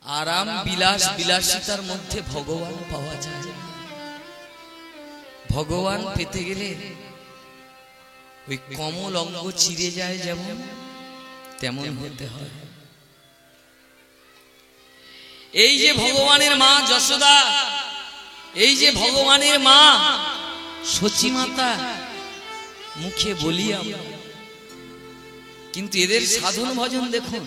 আরাম বিলাস বিলাসিতার মধ্যে ভগবান পাওয়া যায়। ভগবান পেতে গেলে ওই কমল অঙ্গ চিরে যায় যেমন, তেমন হতে হয়। এই যে ভগবানের মা যশোদা, এই যে ভগবানের মা সচী মাতা, মুখে বলি আমরা, কিন্তু এদের সাধন ভজন দেখুন।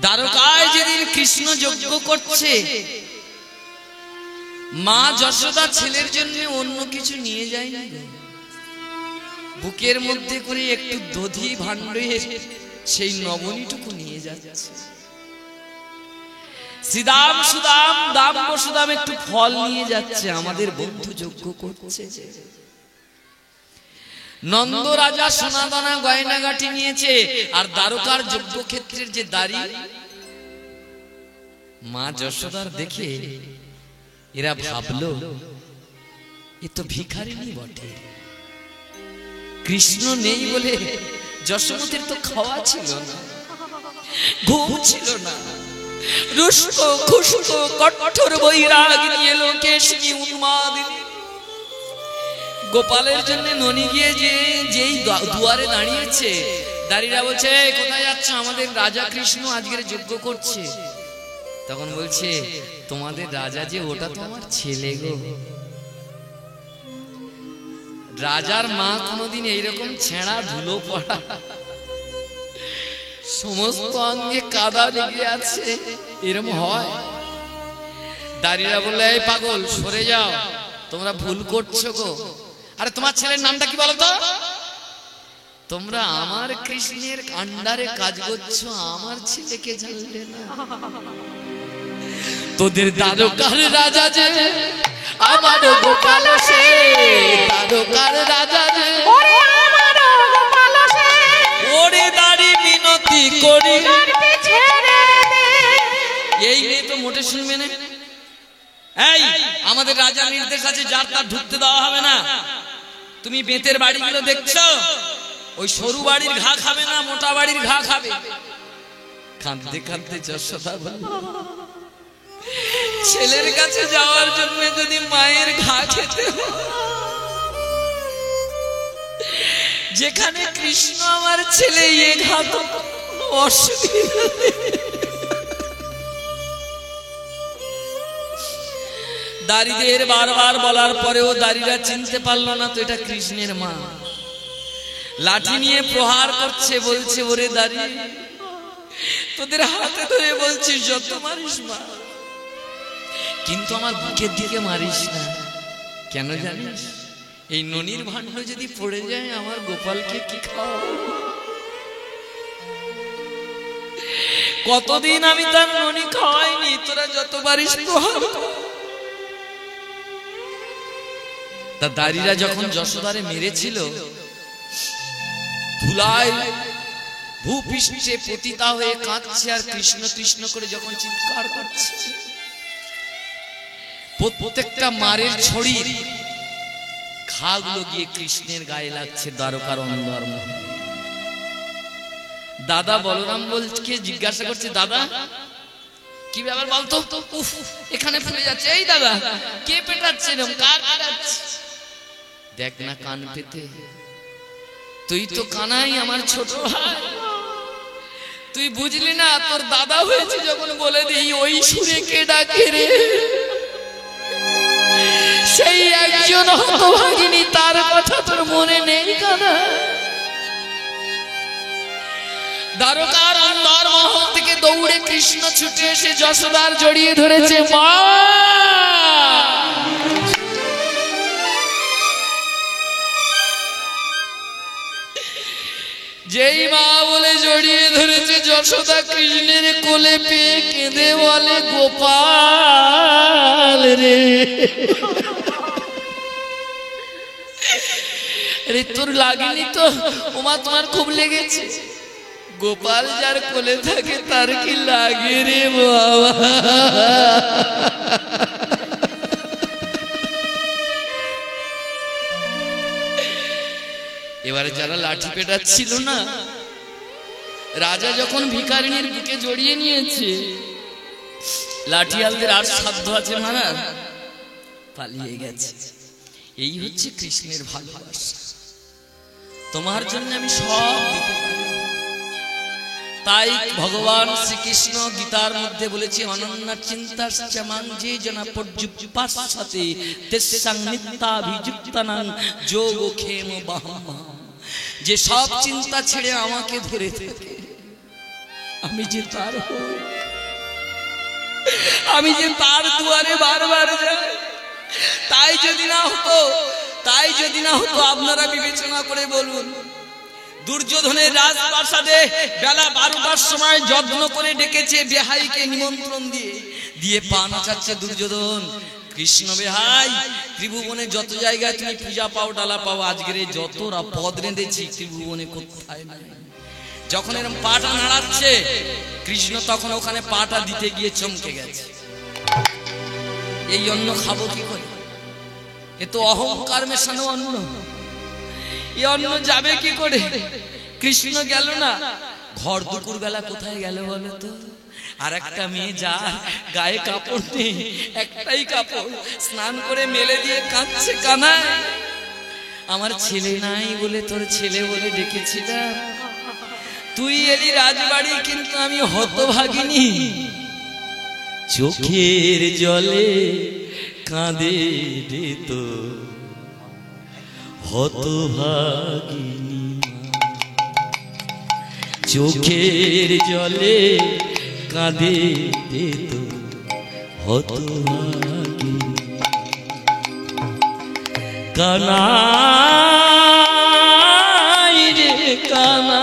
দ্বারকায় যেদিন কৃষ্ণ যজ্ঞ করছে, মা যশোদা ছেলের জন্য অন্য কিছু নিয়ে যায় না, বুকের মধ্যে করে একটু দধি ভান্ডের সেই নবনীটুকু নিয়ে যাচ্ছে। শ্রীদাম সুদাম দাম বসুদাম একটু ফল নিয়ে যাচ্ছে, আমাদের বন্ধু যজ্ঞ করছে। নন্দ রাজা সোনাদানা গয়নাগাটি নিয়েছে, আর দ্বারকার যজ্ঞ ক্ষেত্রের যে দাড়ি, মা যশোদার দেখে এরা ভাবলো এ তো ভিখারিনী বটে। কৃষ্ণ নেই বলে যশোমতির তো খাওয়া ছিল না, ঘুম ছিল না, রুষ্ট খুষ্ট কঠোর বৈরাগ নিয়ে লোকেশনী উন্মাদিনী। গোপালের জন্য ননি গিয়ে যেই দুয়ারে দাঁড়িয়েছে, দাঁড়িয়ে বলছে কোথায় যাচ্ছ? আমাদের রাজা কৃষ্ণ আজকের যজ্ঞ করছে। তখন বলছে তোমাদের রাজা যে ওটা তো আমার ছেলে গো। রাজার মা কোনোদিন এইরকম ছেঁড়া ধুলো পড়া, সমস্ত অঙ্গে কাদা লেগে আছে, এরকম হয়? দাঁড়িয়ে বললে এই পাগল সরে যাও, তোমরা ভুল করছো গো। আরে তোমার ছেলের নামটা কি বলো তো? তোমরা আমার কৃষ্ণের আন্ডারে কাজ করছো, আমার ছেলেকে জানলে না? তোদের দ্বারকার রাজা যে আমার গোপাল, সে দ্বারকার রাজা যে ওরে দাঁড়ি মিনতি করি। এই মেয়ে তো মোটে শুনবে না। এই আমাদের রাজার নির্দেশ আছে, যার তার ঢুকতে দেওয়া হবে না। তুমি বেতের বাড়িগুলো দেখছো, ওই সরু বাড়ির ঘা খাবে না, মোটা বাড়ির ঘা খাবে। কাঁদতে কাঁদতে যশোদা বলল ছেলের কাছে যাওয়ার জন্য যদি মায়ের ঘা খেতে, যেখানে কৃষ্ণ আমার ছেলে, এ ঘা তো অসুবিধা। দাড়িদের বারবার বলার পরেও দাড়িরা চিনতে পারলো না তো এটা কৃষ্ণের মা। লাঠি নিয়ে প্রহার করছে, বলছে ওরে দাড়ি, তোদের হাতে ধরে বলছিস যত মারিস মা, কিন্তু আমার বুকের দিকে মারিস না। কেন জানিস? এই ননির ভাণ্ড যদি পড়ে যায় আমার গোপালকে কি খাও? কতদিন আমি তার ননি খাওয়াইনি, তোরা যত পারিস প্রহার কর। তা দাড়িরা যখন যশোদারে মেরেছিল, ধুলায় ভূপৃষ্ঠে পতিতা হয়ে কাঁদছে আর কৃষ্ণ কৃষ্ণ করে যখন চিৎকার করছে, প্রত্যেকটা মারের ছড়ির ঘাগুলো গিয়ে কৃষ্ণের গায়ে লাগছে। দ্বারকার অন্দর দাদা বলরাম বলকে জিজ্ঞাসা করছে, দাদা কি ব্যাপার বলতো? উফ, এখানে ফেলে যাচ্ছে। এই দাদা কে পেটাচ্ছে? কার পেটাচ্ছে? দেখ না কান পেতে, তুই তো কানাই আমার ছোট ভাই, তুই বুঝলি না? তোর দাদা হয়েছে যখন বলে দিই, ওই সুরে কে ডাকে রে? সেই একজন হতভাগিনী, তার কথা তোর মনে নেই কানা? দ্বারকার অন্দর মহল থেকে দৌড়ে কৃষ্ণ ছুটে এসে যশোদার জড়িয়ে ধরেছে। মা, যেই মা বলে জড়িয়ে ধরেছে, যশোদা কৃষ্ণের কোলে পেয়ে কেঁদে বলে গোপাল রে। রে তোর লাগেনি তো? ওমা তোমার খুব লেগেছে। গোপাল যার কোলে থাকে তার কি লাগে রে বাবা? এবারে যারা লাঠি পেটাচ্ছিল না, রাজা যখন ভিখারিনীর বুকে জড়িয়ে নিয়েছে, লাঠিয়ালদের আর সাধ্য আছে মারার, পালিয়ে গেছে। এই হচ্ছে কৃষ্ণের ভালোবাসা। তোমার জন্য আমি সব দিতে পারি। তাই ভগবান শ্রীকৃষ্ণ গীতার মধ্যে বলেছে, অনন্য চিন্তাশ্চমাং যে জনা পর্যুপাসতে তেসাং নিত্যাভিযুক্তানাং যোগক্ষেম বাহম। যে সব চিন্তা ছেড়ে আমাকে ধরে থাকে, আমি যে তার হই, আমি যে তার দুয়ারে বারবার যাই। তাই যদি না হতো আপনারা বিবেচনা করে বলুন, দুর্যোধনের রাজপ্রাসাদে বেলা 12টার সময় যত্ন করে ডেকেছে বেহাইকে নিমন্ত্রণ দিয়ে পা নাচাচ্ছে দুর্যোধন। কৃষ্ণ বেহাই, ত্রিভুবনে যত জায়গায় তুমি পূজা পাও, ডালা পাও, আজকের যতরা পদ রেঁধেছি ত্রিভুবনে কোথায় নাই। যখন এরকম পাটা নাড়াচ্ছে কৃষ্ণ, তখন ওখানে পাটা দিতে গিয়ে চমকে গেছে। এই অন্ন খাবো কি করে? এ তো অহংকার মেশানো অন্ন, এই অন্ন যাবে কি করে? কৃষ্ণ গেল না। ঘর দুপুর বেলা কোথায় গেল বলো তো? আর একটা মেয়ে যার গায়ে কাপড় নেই, একটাই কাপড়, স্নান করে মেলে দিয়ে কাঁদছে, কানায় আমার ছেলে নাই বলে তোর ছেলে বলে ডেকেছিলাম, তুই এলি রাজবাড়ি, কিন্তু আমি হতভাগিনী। চোখের জলে কাঁদে রে তো হতভাগিনী, চোখের জলে কাঁদে রে তো হতভাগিনী। কানাই রে কানা,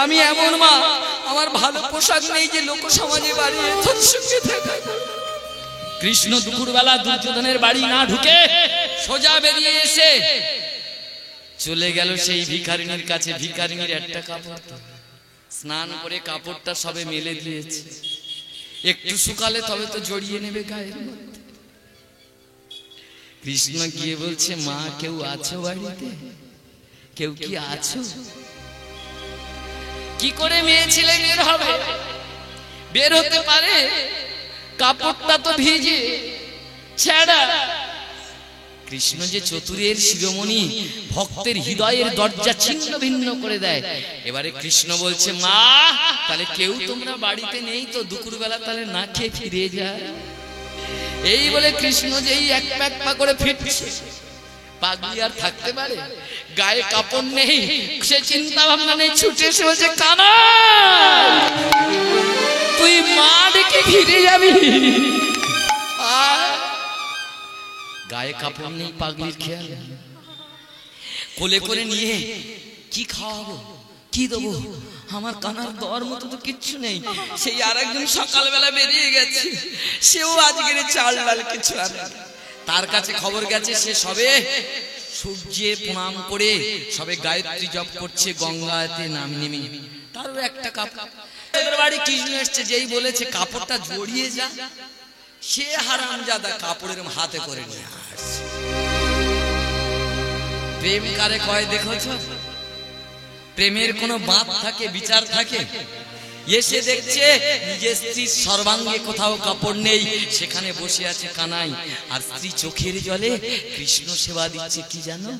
আমি এমন মা, আমার ভালো পোশাক নেই যে লোক সমাজে বাড়িয়ে তোর সঙ্গে থাকা। কৃষ্ণ দুপুরবেলা দুর্যোধনের বাড়ি না ঢুকে সোজা বেরিয়ে এসে চলে গেল সেই ভিখারিনীর কাছে। ভিখারিনীর একটা কাপড়, স্নান করে কাপড়টা সবে মেলে দিয়েছে, একটু শুকালে তবে তো জড়িয়ে নেবে গায়ের মধ্যে। কৃষ্ণ গিয়ে বলছে, মা কেউ আছো বাড়িতে? কেউ কি আছো? কি করে মেয়ে ছেলে বের হবে? বের হতে পারে? কাপড়টা তো ভিজে ছেঁড়া। কৃষ্ণ যে চতুরের শিরোমণি, ভক্তের হৃদয়ের দরজা ছিন্ন ভিন্ন করে দেয়। এবারে কৃষ্ণ বলছে, মা তাহলে কেউ তোমরা বাড়িতে নেই তো? দুপুরবেলা তাহলে না খেয়ে ফিরে যায়। এই বলে কৃষ্ণ যেই এক পা করে ফিরছে, পাগলি আর থাকতে পারে? গায়ে কাপড় নেই, সে চিন্তা ভাবনা নেই, ছুটে এসে বলছে, কানা তুই মা ডেকে ফিরে যাবি। গায়ে কাপড় নেই, পাগলির খেয়াল। কোলে করে নিয়ে কি খাওয়াবো, কি দেবো? আমার কানার দেওয়ার মতো তো কিচ্ছু নেই। সেই আর একজন সকালবেলা বেরিয়ে গেছে, সেও আজকের চাল ডাল কিছু আর। তার কাছে খবর গেছে, সে সবে সূর্যে প্রণাম করে সবে গায়ত্রী জপ করছে গঙ্গাতে নাম নেমে। তারও একটা কাপড়, বাড়ি কৃষ্ণ এসছে, যেই বলেছে কাপড়টা জড়িয়ে যা, সে হারামজাদা কাপড়ের হাতে করে নিয়ে আসছে। প্রেম কারে কয় দেখেছ? প্রেমের কোনো বাঁধ থাকে, বিচার থাকে? এসে দেখছে নিজের স্ত্রীর সর্বাঙ্গে কোথাও কাপড় নেই, সেখানে বসে আছে কানাই, আর স্ত্রী চোখের জলে কৃষ্ণ সেবা দিচ্ছে। কি জানো?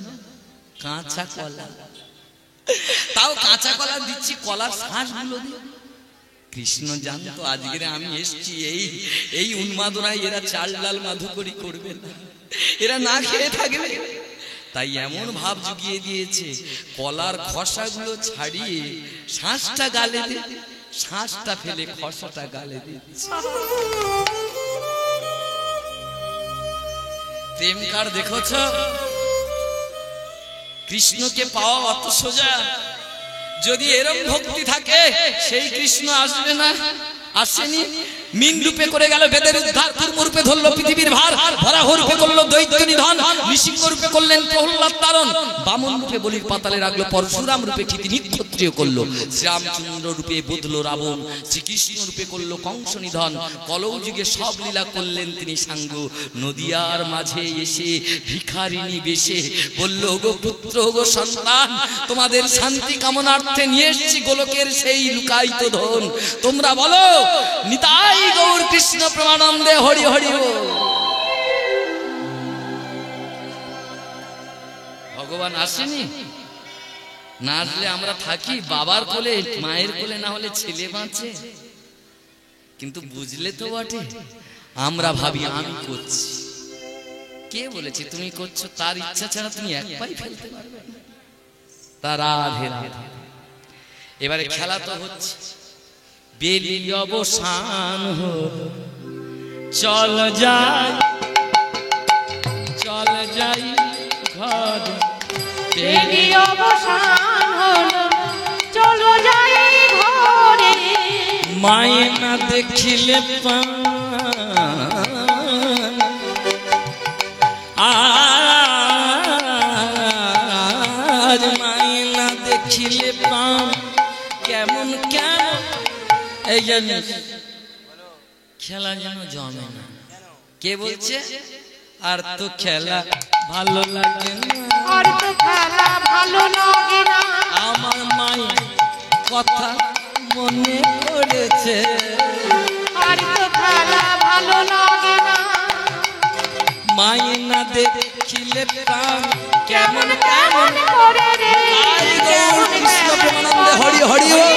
কাঁচা কলা। তাও কাঁচা কলা দিচ্ছি, কলার শাঁসগুলো দিয়ে। কৃষ্ণ জানতো আজকে আমি এসছি এই উন্মাদনায় এরা চাল ডাল মাধুকরী করবে না, এরা না খেয়ে থাকবে। তাই এমন ভাব জুগিয়ে দিয়েছে, কলার খসাগুলো ছাড়িয়ে শাঁসটা গালে দে, শাঁসটা ফেলে খসাটা গালে দিচ্ছে। প্রেম কার দেখছ? কৃষ্ণকে পাওয়া অত সোজা। যদি এরম ভক্তি থাকে সেই কৃষ্ণ আসবে না? আসেনি। মিন রূপে করে গেল বেদের উদ্ধার, কুর্ম রূপে ধরল পৃথিবীর ভার, ভরাহ রূপে করলো দৈত্য নিধন, নৃসিংহ রূপে করলেন প্রহ্লাদ তারণ, বামন রূপে বলির পাতালে রাখলো, পরশুরাম রূপে ক্ষিতি নিক্ষত্রিয় করলো, শ্রীরামচন্দ্র রূপে বদলো রাবণ, শ্রীকৃষ্ণ রূপে করলো কংস নিধন, কলৌ যুগে সব লীলা করলেন তিনি সাঙ্গ, নদিয়ার মাঝে এসে ভিখারিণী বেশে বলল, গো পুত্র গো সন্তান, তোমাদের শান্তি কামনার্থে নিয়ে এসেছি গোলকের সেই লুকায়িত ধন, তোমরা বলো নিতাই গৌর কৃষ্ণ প্রেমানন্দে হরি হরি বল। ভগবান আসেনি, না আসলে আমরা থাকি বাবার কোলে, মায়ের কোলে, না হলে ছেলে বাঁচে। কিন্তু বুঝলে তো বটে, আমরা ভাবি আমি করছি। কে বলেছে তুমি করছো? তার ইচ্ছা ছাড়া তুমি এক পাই ফেলতে পারবে না। তার রাধে রাধে। এবারে খেলা তো হচ্ছে, বেলি অবসান হলো, চল যাই চল যাই ঘর, বেলি অবসান হলো, চলো যাই ঘরে, মায়ে না দেখিলে আজ মায়ে না দেখিলে পান কেমন কেমন, এই জন্য খেলা যেন জমে না। কে বলছে? আর তো খেলা ভালো লাগে না, আর তো খেলা ভালো লাগে না, আমার মায়ের কথা মনে পড়েছে, আর তো খেলা ভালো লাগে না, মায়ে না দেখিলে প্রাণ কেমন কেমন করে রে, গৌর কৃষ্ণ প্রেমানন্দে হরি হরি বল।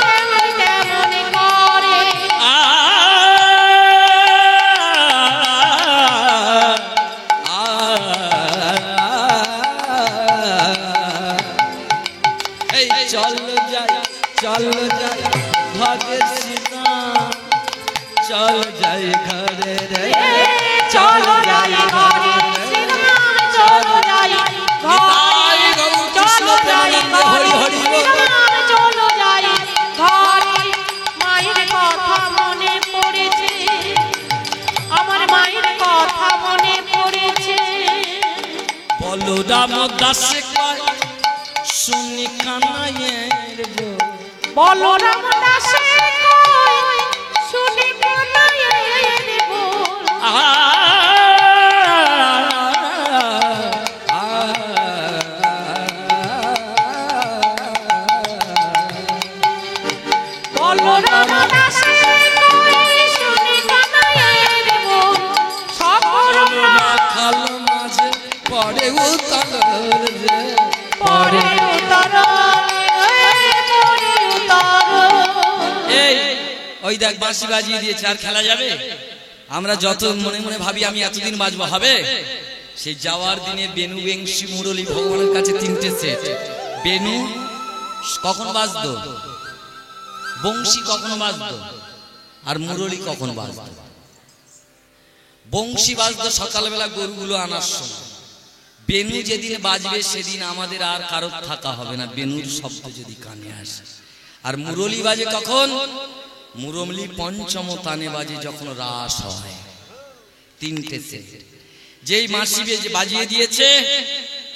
কেমন কেমন করে, এই চল যাই চল যাই ঘরে সীতা, চল যাই ঘরে রে, চলো যাই ঘরে, চলো যাই ঘরে, চলো যাই ঘরে, চলো যাই ঘরে, মায়ের কথা মনে পড়েছে, আমার মায়ের কথা মনে পড়েছে, বলরাম দাসে কয় শুনি কানাইয়ের বল, বলরাম দাসে কয় শুনি কানাইয়ের বল, বলরাম দাসে কয় শুনি কানাইয়ের বল, সকল খাল মাঝে পড়ে উতর রে, পরে উতর, পরে উতর, এই ওই দেখ বাঁশি বাজিয়ে দিয়েছে, আর খেলা যাবে? আমরা যত মনে মনে ভাবি আমি এতদিন বাজবো, হবে? সেই যাওয়ার দিনে বেনু বেংশি মুরলী ভগবানের কাছে তিনটে সেট, বেনু কখন বাজতো, বংশী কখন বাজতো, আর মুরলী কখন বাজতো। বংশী বাজতো সকালবেলা গরুগুলো আনার সময়, বেনু যেদিন বাজবে সেদিন আমাদের আর কারোর থাকা হবে না, বেনুর শব্দ যদি কানে আসে। আর মুরলী বাজে কখন? মুরলী পঞ্চম তানে বাজে যখন রাস হয়, তিনটে সেট। যেই মাসি বাজিয়ে দিয়েছে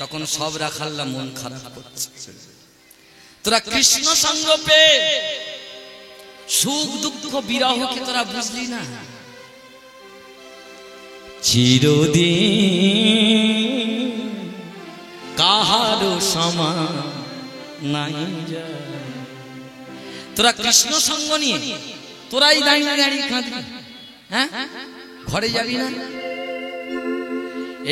তখন সব রাখাল্লা মন খারাপ করছে, তোরা কৃষ্ণ সঙ্গ পেয়ে সুখ দুঃখ বিরহকে তোরা বুঝলি না। চিরদিন কাহারো সমান নাই যায়, তোরা কৃষ্ণ সঙ্গ নিয়ে তোরাই দাঁড়িয়ে দাঁড়িয়ে কাঁদবি, হ্যাঁ ঘরে যাবি না।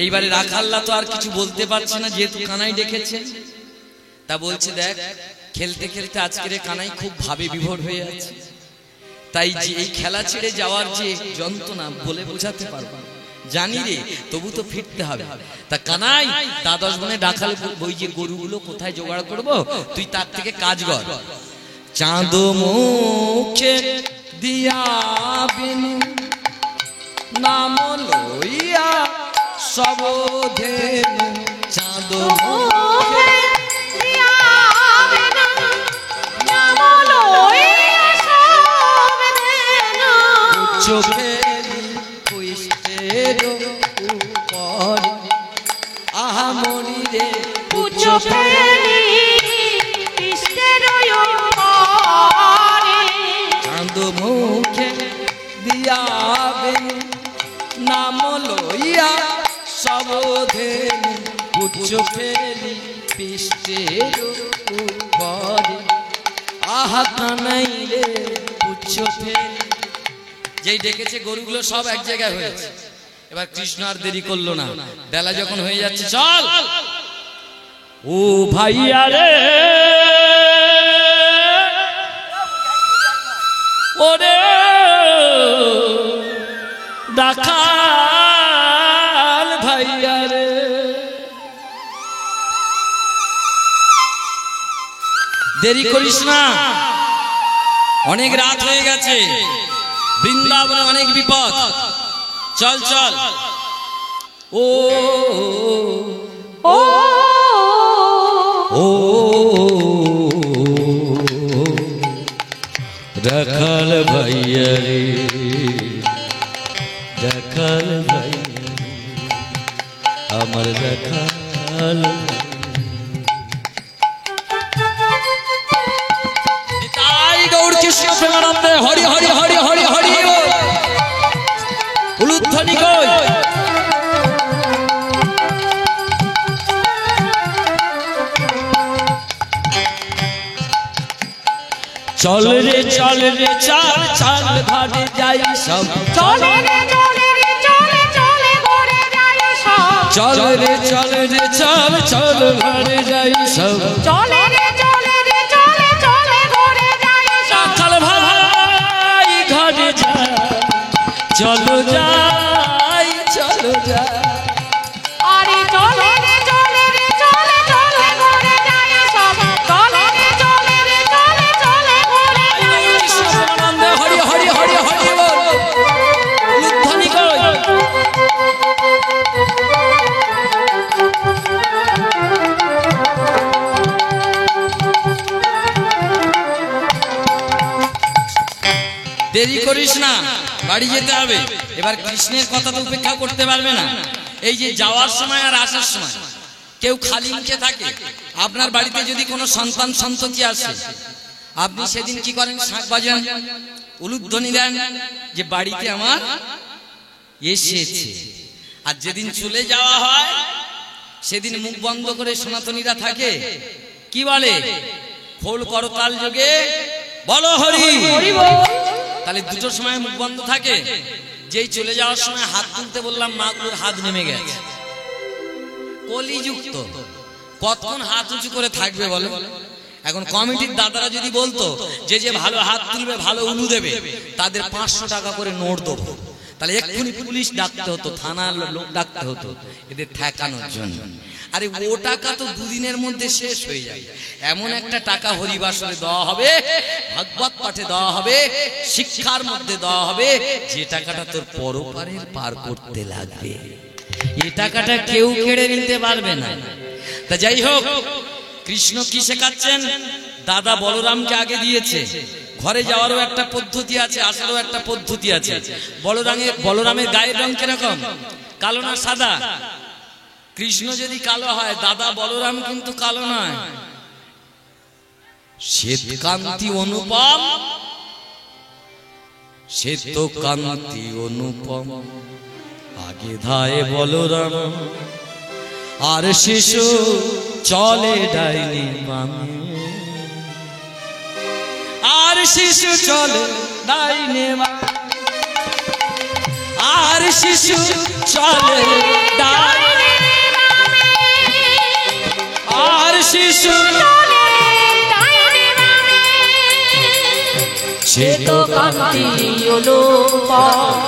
এইবারে রাখাল্লা তো আর কিছু বলতে পারছে না, যেহেতু কানাই ডেকেছে, তা বলছে দেখ খেলতে খেলতে আজকের কানাই খুব ভাবে বিভোর হয়ে আছে, তাই যে এই খেলা ছেড়ে যাওয়ার যে যন্ত্রণা বলে বোঝাতে পারবো জানি রে, তবু তো ফিরতে হবে। তা কানাই দ্বাদশ বনে ডাকাল বই যে গরুগুলো কোথায় জোগাড় করব, তুই তার থেকে কাজ কর। চাঁদ মুখে দিয়া বিনু নাম লইয়া সবধে, চাঁদ মুখে দিয়া বিনু নাম লইয়া সবধে, শুধু মুখে দিয়াবেন নাম লইয়া সবধেনু পুচ্ছ ফেলি পৃষ্ঠের উপরে আহা কানাই রে পুচ্ছ ফেলি। যেই ডেকেছে গরুগুলো সব এক জায়গায় হয়েছে। এবার কৃষ্ণ আর দেরি করলো না, বেলা যখন হয়ে যাচ্ছে চল ও ভাইয়া রে ওরে ডাকাল ভাইয়া রে। দেরি করিস না, অনেক রাত হয়ে গেছে, বৃন্দাবনে অনেক বিপদ। চল চল ও ও ও রাখাল ভাইয়া রে রাখাল ভাইয়া আমার রাখাল। গৌর কৃষ্ণ প্রেমানন্দে হরি হরি হরি হরি হরি উলুধ্বনি কই। চল রে চল রে চাল চাল ঘাটে যাই সব চলে রে চলে রে চলে চলে ঘরে যাই সব চল রে চল রে চাল চাল ঘাটে যাই সব চলে রে চলে রে চলে চলে ঘরে যাই সব চল ভাই ঘাটে যাই চলো যাই চলো যাই আরে চলে রে চলে রে চলে চলে ঘরে যাই সব চলে রে চলে রে চলে চলে ঘরে যাই সব। আনন্দে হরি হরি হরি হরি বল উলুধ্বনি কই। দেরি করিস না, বাড়ি যেতে হবে। এবার কৃষ্ণের কথা তো উপেক্ষা করতে পারবে না। এই যে যাওয়ার সময় আর আসার সময় কেউ খালি মুখে থাকে, আপনার বাড়িতে যদি কোনো সন্তান সন্ততি আসে, আপনি সেদিন কি করেন? শাঁখ বাজান, উলুধ্বনি দেন যে বাড়িতে আমার এসেছে। আর যেদিন চলে যাওয়া হয় সেদিন মুখ বন্ধ করে সনাতনীরা থাকে, কি বলে? খোল করতাল যোগে বলো হরি। তাহলে দুটোর সময় মুখ বন্ধ থাকে। যেই চলে যাওয়ার সময় হাত তুলতে বললাম, মাগুলোর হাত নেমে গেছে। কলিযুক্ত, কতক্ষণ হাত উঁচু করে থাকবে বলো? এখন কমিটির দাদারা যদি বলতো যে যে ভালো হাত তুলবে ভালো উলু দেবে তাদের 500 টাকা করে নোট দেবো, তাহলে এক্ষুনি পুলিশ ডাকতে হতো, থানার লোক ডাকতে হতো এদের ঠেকানোর জন্য। আরে ও টাকা তো দুদিনের মধ্যে শেষ হয়ে যায়। এমন একটা টাকা হরিবাসরে দেওয়া হবে, ভাগবত পাঠে দেওয়া হবে, শিক্ষার মধ্যে দেওয়া হবে, যে টাকাটা তোর পরপারের পার করতে লাগবে। এই টাকাটা কেউ কেড়ে নিতে পারবে না। তা যাই হোক, কৃষ্ণ কি শেখাচ্ছেন? দাদা বলরামকে আগে দিয়েছে। ঘরে যাওয়ারও একটা পদ্ধতি আছে, আসারও একটা পদ্ধতি আছে। বলরামের গায়ের রং কিরকম? কালো না সাদা? কৃষ্ণ যদি কালো হয়, দাদা বলরাম কিন্তু কালো নয়, শ্বেতকান্তি অনুপম, শ্বেতকান্তি অনুপম। আগে ধায় বলরাম আর শিশু চলে ডাইনি বামে, আর শিশু চলে ডাইনে বামে, আর শিশু চলে ডাইনে বামে, আর শিশু চলে ডাইনে বামে। শ্বেতকান্তি অনুপম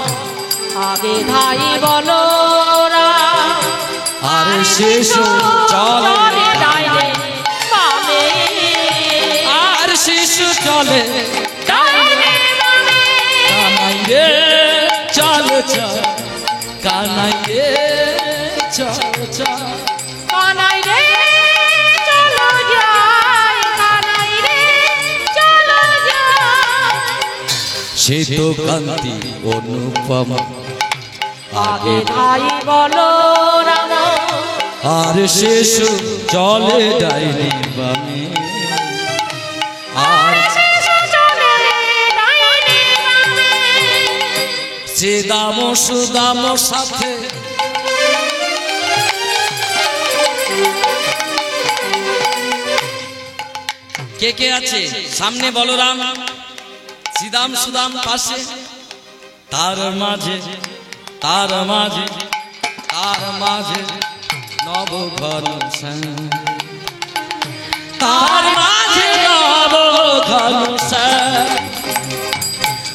আগে ধাই বলরাম আর শিশু চলে ডাইনে বামে, আর শিশু চলে ডাইনে বামে। কানাই রে চল চল, কানাই রে চল চল, কানাই রে চলো যাই, কানাই রে চলো যাই। শ্বেতকান্তি অনুপম আগে ধাই বলরাম আর শিশু চলে ডাইনি বামে, আর শিশু চলে ডাইনে শ্রীদাম সুদাম সাথে কে কে আছে? সামনে বলরাম, শ্রীদাম সুদাম পাশে, তার মাঝে তার মাঝে তার মাঝে নবঘন শ্যাম, তার মাঝে নবঘন শ্যাম,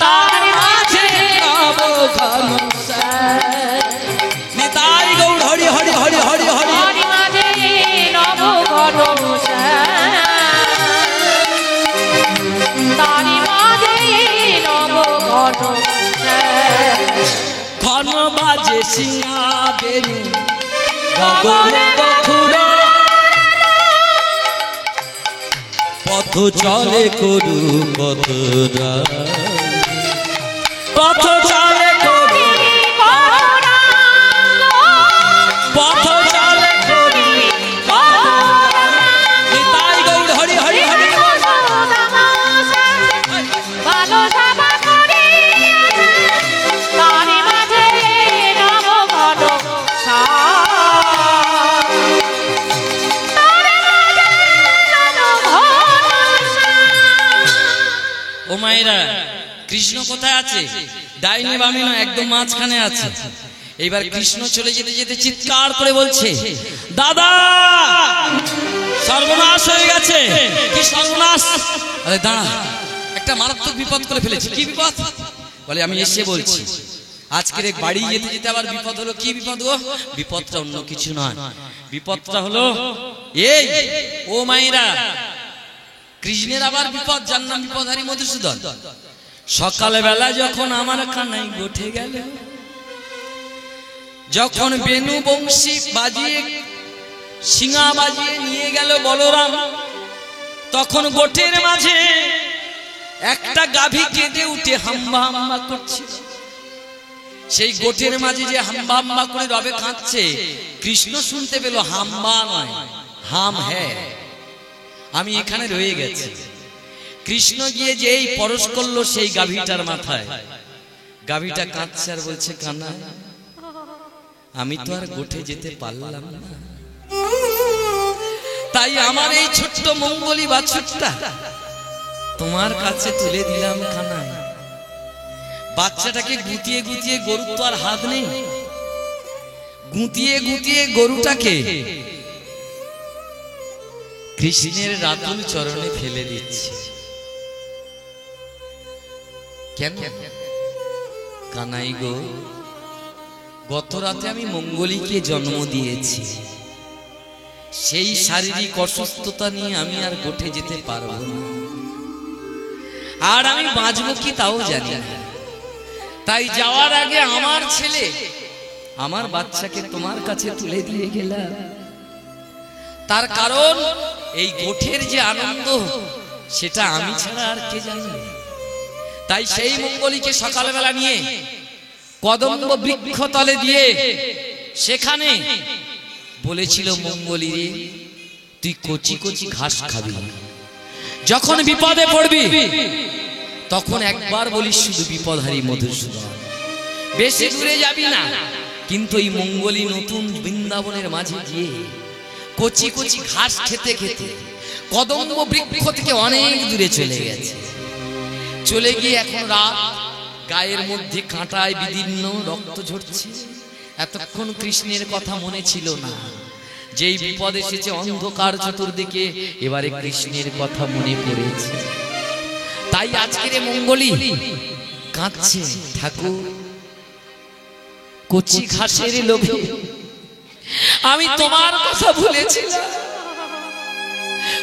তার মাঝে নবঘন শ্যাম। নিতাই গৌর হরি হরি হরি হরি হরি। তারি মাঝে নবঘন শ্যাম, তারি মাঝে নবঘন শ্যাম। ঘন বাজে সিংহা বেনু গগনে বখুরে, পথ চলে করু পথরা, পথ চলে করু পথ চলে করু। নিতাই গৌর হরি হরি হরি। ভালো সভা করি তারি মাঝে নবঘন শ্যাম, তারি মাঝে নবঘন শ্যাম। ও মায়েরা, কৃষ্ণ কোথায় আছে? ডাইনে বামে না, একদম মাঝখানে আছে। এইবার কৃষ্ণ চলে যেতে যেতে চিৎকার করে বলছে, দাদা সর্বনাশ হয়ে গেছে। কি সর্বনাশ? আরে দাঁড়া, একটা মারাত্মক বিপদ করে ফেলেছি। কি বিপদ? বলে আমি এসে বলছি। আজকের এক বাড়ি যেতে যেতে আবার বিপদ হলো। কি বিপদ গো? বিপদটা অন্য কিছু নয়, বিপদটা হলো এই, ও মায়েরা, কৃষ্ণের আবার বিপদ, যার নাম বিপদহারী মধুসূদন। সকালবেলা যখন আমার কানাই গোঠে গেল, যখন বেনু বংশী বাজিয়ে সিঙা বাজিয়ে নিয়ে গেল বলরাম, তখন গোঠের মাঝে একটা গাভী কেঁদে উঠে হাম্বা হাম্বা করছিল। সেই গোঠের মাঝে যে হাম্বা হাম্বা করে রবে কাঁদছে, কৃষ্ণ শুনতে পেল হাম্বা নয়, হাম হ্যাঁ, আমি এখানে রয়ে গেছি। কৃষ্ণ গিয়ে যেই পরশ করলো সেই গাভীটার মাথায়, গাভীটা কাঁদছে আর বলছে, কানা আমি তো আর গোঠে যেতে পারলাম না, তাই আমার এই ছোট্ট মঙ্গলী বাছুরটা তোমার কাছে তুলে দিলাম কানা। বাচ্চাটাকে গুতিয়ে গুতিয়ে, গরুর তো আর হাত নেই, গুতিয়ে গুতিয়ে গরুটাকে কৃষ্ণের রাতুল চরণে ফেলে দিচ্ছে। কেন? কানাই গো, গত রাতে আমি মঙ্গলীকে জন্ম দিয়েছি, সেই শারীরিক অসুস্থতা নিয়ে আমি আর গোঠে যেতে পারবো না, আর আমি বাঁচবো কি তাও জানি না। তাই যাওয়ার আগে আমার ছেলে, আমার বাচ্চাকে তোমার কাছে তুলে দিয়ে গেলাম। তার কারণ এই গোঠের যে আনন্দ, সেটা আমি ছাড়া আর কে জানে। তাই সেই মঙ্গলীকে সকালবেলা নিয়ে কদম্ব বৃক্ষ তলে দিয়ে সেখানে বলেছিল, মঙ্গলী রে, তুই কচি কচি ঘাস খাবি, যখন বিপদে পড়বি তখন একবার বলিস শুধু বিপদহারী মধুসূদন, বেশি দূরে যাবি না। কিন্তু এই মঙ্গলী নতুন বৃন্দাবনের মাঝে গিয়ে কচি কচি ঘাস খেতে খেতে কদম্ব বৃক্ষ থেকে অনেক দূরে চলে গেছে। চলে গিয়ে এখন রাত, গায়ের মধ্যে কাঁটায় বিদীর্ণ, রক্ত ঝরছে। এতক্ষণ কৃষ্ণের কথা মনে ছিল না, যেই বিপদ এসেছে অন্ধকার চতুর্দিকে, এবারে কৃষ্ণের কথা মনে পড়েছে। তাই আজকের মঙ্গলী কাঁদছে, ঠাকুর কচি ঘাসের লোভে আমি তোমার কথা ভুলেছিলাম।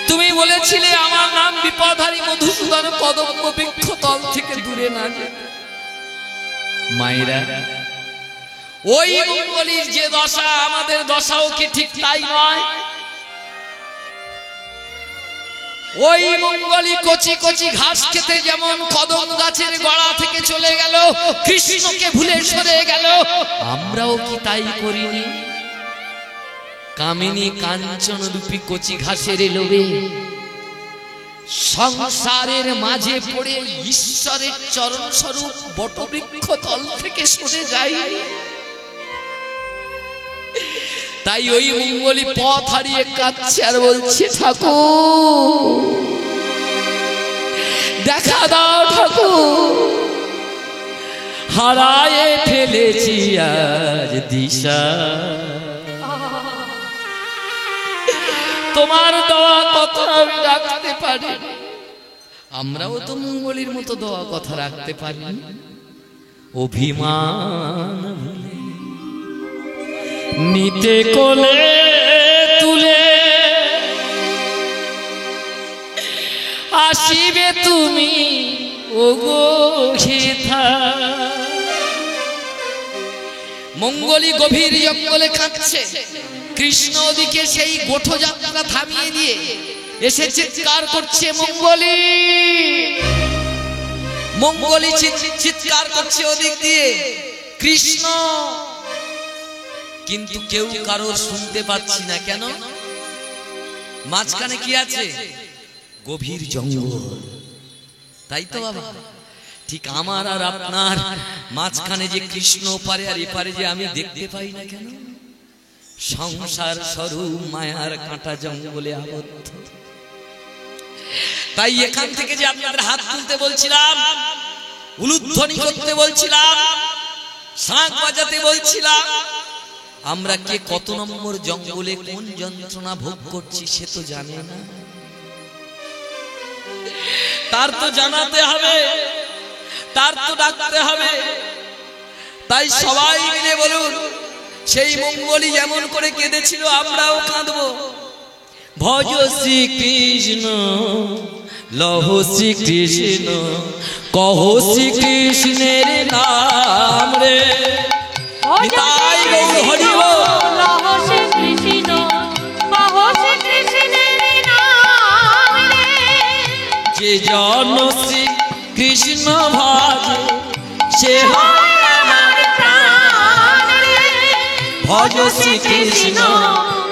তুমি বলেছিলে আমার নাম বিপদহারী মধুসূদন, কদম্ব বৃক্ষ তল থেকে দূরে না যেতে। মায়েরা, ওই মঙ্গলীর যে দশা, আমাদের দশাও কি ঠিক তাই নয়? ওই মঙ্গলী কচি কচি ঘাস খেতে যেমন কদম গাছের গোড়া থেকে চলে গেল, কৃষ্ণকে ভুলে সরে গেল, আমরাও কি তাই করিনি? কামিনী কাঞ্চন রূপী কচি ঘাসের লোভে সংসারের মাঝে পড়ে ঈশ্বরের চরণ স্বরূপ বটবৃক্ষ তল থেকে সরে যায়। তাই ওই মঙ্গলী পথ হারিয়ে কাঁদছে আর বলছে, ঠাকুর দেখা দাও ঠাকুর, হারায়ে ফেলেছি আজ দিশা, তোমার দেওয়া কথা আমি রাখতে পারি। আমরাও তো মঙ্গলীর মতো দেওয়া কথা রাখতে পারি। অভিমান নিতে কোলে তুলে আসিবে তুমি ওগো হেথা। মঙ্গলী গভীর জঙ্গলে কাঁদছে, কৃষ্ণ ওদিকে সেই গোঠ যাত্রা থামিয়ে দিয়ে এসে চিৎকার করছে, মঙ্গলী মঙ্গলী চিৎকার করছে ওদিক দিয়ে, কৃষ্ণ। কিন্তু কেউ কারোর শুনতে পাচ্ছি না। কেন? মাঝখানে কি আছে? গভীর জঙ্গল। তাই তো বাবা, ঠিক আমার আর আপনার মাঝখানে যে কৃষ্ণ পারে আর এপারে যে আমি দেখতে পাই না কেন? সংসার স্বরূপ মায়ার কাঁটা জঙ্গলে আবদ্ধ। তাই এখান থেকে যে আপনাদের হাত তুলতে বলছিলাম, উলুধ্বনি করতে বলছিলাম, শাঁখ বাজাতে বলছিলাম, আমরা কে কত নম্বর জঙ্গলে কোন যন্ত্রণা ভোগ করছি সে তো জানে না। তার তো জানাতে হবে, তার তো ডাকতে হবে। তাই সবাই মিলে বলুন, সেই মঙ্গলী যেমন করে কেঁদেছিল আমরাও কাঁদবো। ভজ শ্রীকৃষ্ণ লহ শ্রীকৃষ্ণ, কহ শ্রীকৃষ্ণের নাম রে। নিতাই গৌর হরি বল। লহ শ্রীকৃষ্ণ কহ শ্রীকৃষ্ণের নাম রে। যে জন শ্রীকৃষ্ণ ভাজে সে হয় আমার প্রাণ রে। ভজ শ্রীকৃষ্ণ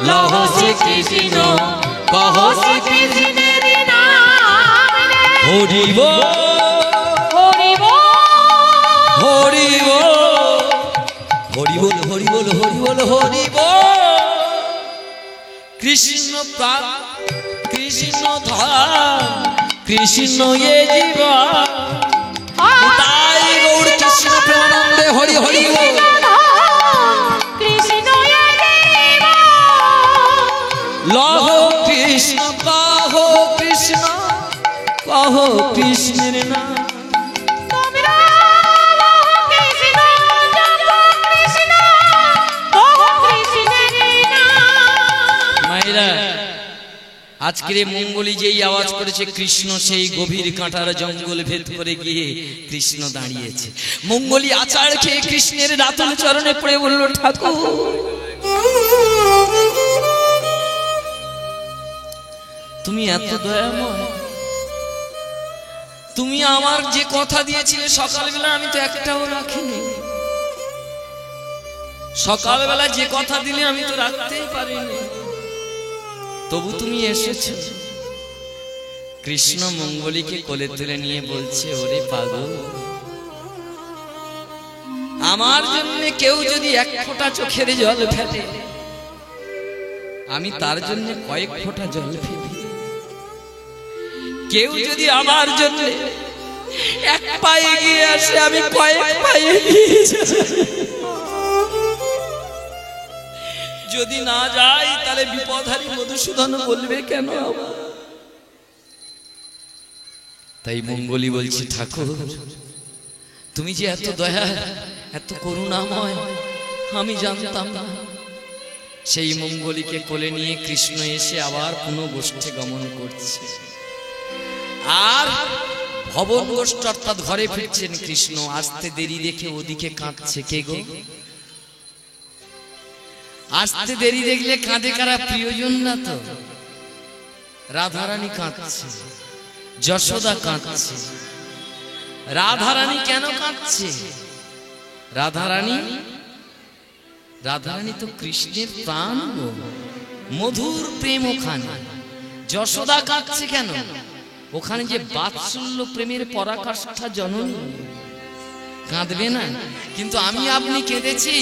লহ শ্রীকৃষ্ণ, কহ শ্রীকৃষ্ণের নাম রে। হরি বল হরি বল হরি বল হরি বল হরি বল হরি বল হরি বল। কৃষ্ণ প্রাণ কৃষ্ণ ধাম কৃষ্ণ এ জীবন। তাই গৌর কৃষ্ণ প্রেমানন্দে হরি হরি বল। কৃষ্ণ লহ কৃষ্ণ কহ কৃষ্ণ, কহ কৃষ্ণের নাম। মায়েরা, আজকের মঙ্গলী যেই আওয়াজ করেছে কৃষ্ণ, সেই গভীর কাঁটার জঙ্গল ভেদ করে গিয়ে কৃষ্ণ দাঁড়িয়েছে। মঙ্গলী আচার খেয়ে কৃষ্ণের রাতুল চরণে পড়ে বলল, ঠাকুর তুমি এত দয়াময়, তুমি আমার যে কথা দিয়েছিলে সকালবেলা আমি তো একটাও রাখিনি। সকালবেলা যে কথা দিলে আমি তো রাখতেই পারিনি, তবু তুমি এসেছ। কৃষ্ণ মঙ্গলীকে কোলে তুলে নিয়ে বলছে, ওরে পাগল, আমার জন্য কেউ যদি এক ফোঁটা চোখের জল ফেলে, আমি তার জন্য কয়েক ফোঁটা জল ফেলি। কেউ যদি আমার জন্য এক পায়ে এগিয়ে আসে, আমি কয়েক পায়ে এগিয়ে যাই। যদি না যাই তাহলে বিপদহারী মধুসূদন বলবে কেন আমার? তাই মঙ্গলী বলছি, ঠাকুর তুমি যে এত দয়া এত করুণাময় আমি জানতাম না। সেই মঙ্গলীকে কোলে নিয়ে কৃষ্ণ এসে আবার পুনঃ গোষ্ঠে গমন করছে। আর ভবন গোষ্ঠ অর্থাৎ ঘরে ফিরছেন কৃষ্ণ। আসতে দেরি দেখে ওদিকে কাঁদছে কে গো? আসতে দেরি দেখলে কাঁদে কারা? প্রিয়জন না তো? রাধারানী কাঁদছে, যশোদা কাঁদছে। রাধারানী কেন কাঁদছে? রাধারানী তো কৃষ্ণের প্রাণ গো, মধুর প্রেম ওখানে। যশোদা কাঁদছে কেন? ওখানে যে বাৎসল্য প্রেমের পরাকাষ্ঠা জননী, কাঁদবে না? কিন্তু আমি আপনি কেঁদেছি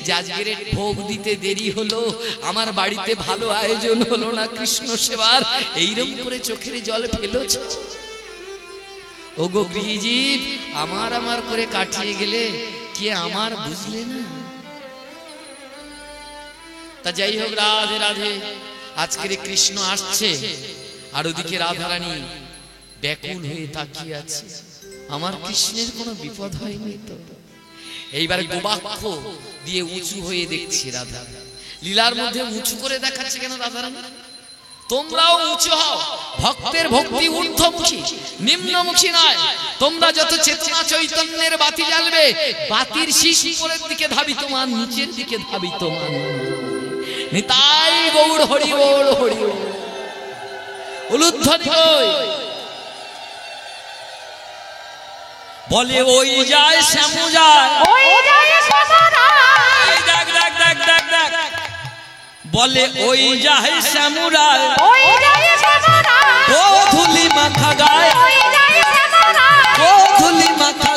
যে আজকের ভোগ দিতে দেরি হলো, আমার বাড়িতে ভালো আয়োজন হলো না কৃষ্ণ সেবার, এইরকম করে চোখের জল ফেলেছ। ওগো গৃহজীব, আমার আমার করে কাটিয়ে গেলে কে আমার বুঝলে না? তা যাই হোক, রাধে রাধে। আজকের কৃষ্ণ আসছে, আর ওদিকে রাধারানী ব্যাকুল হয়ে তাকিয়ে আছে, আমার কৃষ্ণের কোনো বিপদ হয়নি তো? এইবারে গোবাক্ষ দিয়ে উঁচু হয়ে দেখছে রাধা, লীলার মধ্যে উঁচু করে দেখাচ্ছে কেন রাধারানী? তোমরাও উঁচু হও, ভক্তের ভক্তি ঊর্ধ্বমুখী, নিম্নমুখী নয়। তোমরা যত চেতনা চৈতন্যের বাতি জ্বালবে, বাতির শীষ উপরের দিকে ধাবিতমান, নিচের দিকে ধাবিতমান। নিতাই গৌর হরি বল, হরি বল। উলুধ্বনি কই? বলে ওই যায় শ্যামু যায়, ওই যায় শ্যামরা, দেখ দেখ দেখ দেখ দেখ। বলে ওই যায় শ্যামুরা, ওই যায় শ্যামরা, ও ধুলি মাখা গায়, ওই যায় শ্যামরা, ও ধুলি মাখা